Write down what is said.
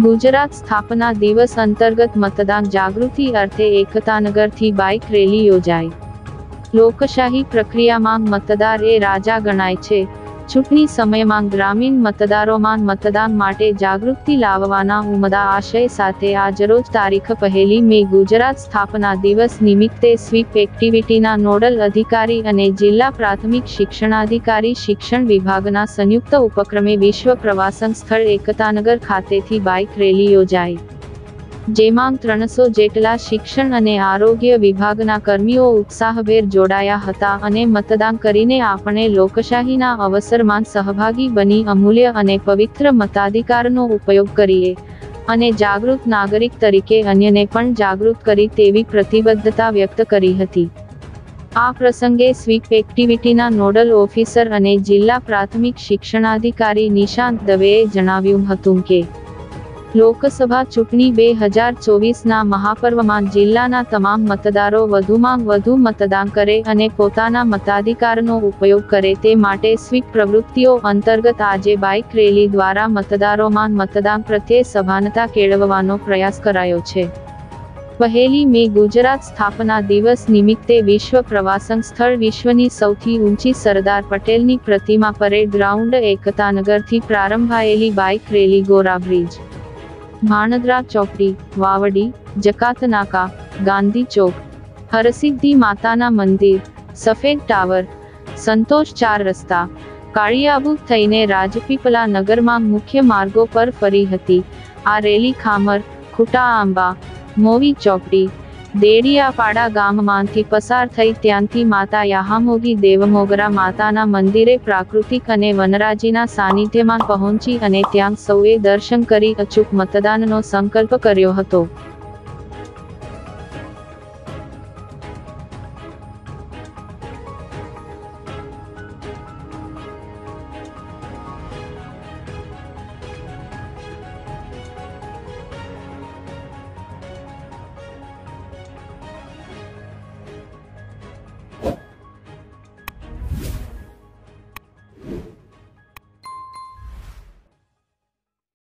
ગુજરાત સ્થાપના દિવસ અંતર્ગત મતદાન જાગૃતિ અર્થે એકતાનગરથી બાઇક રેલી યોજાઈ। લોકશાહી પ્રક્રિયામાં મતદાર એ રાજા ગણાય છે। ચૂંટણી સમયમાં ગ્રામીણ મતદારોમાં મતદાન માટે જાગૃતિ લાવવાના ઉમદા આશય સાથે આજરોજ તારીખ 1 મે ગુજરાત સ્થાપના દિવસ નિમિત્તે સ્વીપ એક્ટિવિટીના નોડલ અધિકારી અને જિલ્લા પ્રાથમિક શિક્ષણાધિકારી શિક્ષણ વિભાગના સંયુક્ત ઉપક્રમે વિશ્વ પ્રવાસન સ્થળ એકતાનગર ખાતેથી બાઇક રેલી યોજાઈ, જેમાં 300 જેટલા શિક્ષણ અને આરોગ્ય વિભાગના કર્મીઓ ઉત્સાહભેર જોડાયા હતા અને મતદાન કરીને આપણે લોકશાહીના અવસરમાં સહભાગી બની અમૂલ્ય અને પવિત્ર મતાધિકારનો ઉપયોગ કરીએ અને જાગૃત નાગરિક તરીકે અન્યને પણ જાગૃત કરી તેવી પ્રતિબદ્ધતા વ્યક્ત કરી હતી। આ પ્રસંગે સ્વીપ એક્ટિવિટીના નોડલ ઓફિસર અને જિલ્લા પ્રાથમિક શિક્ષણાધિકારી નિશાંત દવેએ જણાવ્યું હતું કે લોકસભા ચૂંટણી 2024ના મહાપર્વમાં જિલ્લાના તમામ મતદારો વધુમાં વધુ મતદાન કરે અને પોતાના મતાધિકારનો ઉપયોગ કરે તે માટે સ્વીપ પ્રવૃત્તિઓ અંતર્ગત આજે બાઇક રેલી દ્વારા મતદારોમાં મતદાન પ્રત્યે સભાનતા કેળવવાનો પ્રયાસ કરાયો છે। 1 મે ગુજરાત સ્થાપના દિવસ નિમિત્તે વિશ્વ પ્રવાસન સ્થળ વિશ્વની સૌથી ઊંચી સરદાર પટેલની પ્રતિમા પરેડ ગ્રાઉન્ડ એકતાનગરથી પ્રારંભાયેલી બાઇક રેલી ગોરા બ્રિજ, ભાણદરા ચોકડી, વાવડી, જકાતનાકા, ગાંધી ચોક, હરસિદ્ધિ માતાના મંદિર, સફેદ ટાવર, સંતોષ 4 રસ્તા, કાળિયાબુ થઈને રાજપીપલા નગરમાં મુખ્ય માર્ગો પર ફરી હતી। આ રેલી ખામર, ખુટા આંબા, મોવી ચોકડી, દેડિયાપાડા ગામમાંથી પસાર થઈ ત્યાંથી માતા યાહામોગી દેવમોગરા માતાના મંદિરે પ્રાકૃતિક અને વનરાજીના સાનિધ્યમાં પહોંચી અને ત્યાં સૌએ દર્શન કરી અચૂક મતદાનનો સંકલ્પ કર્યો હતો।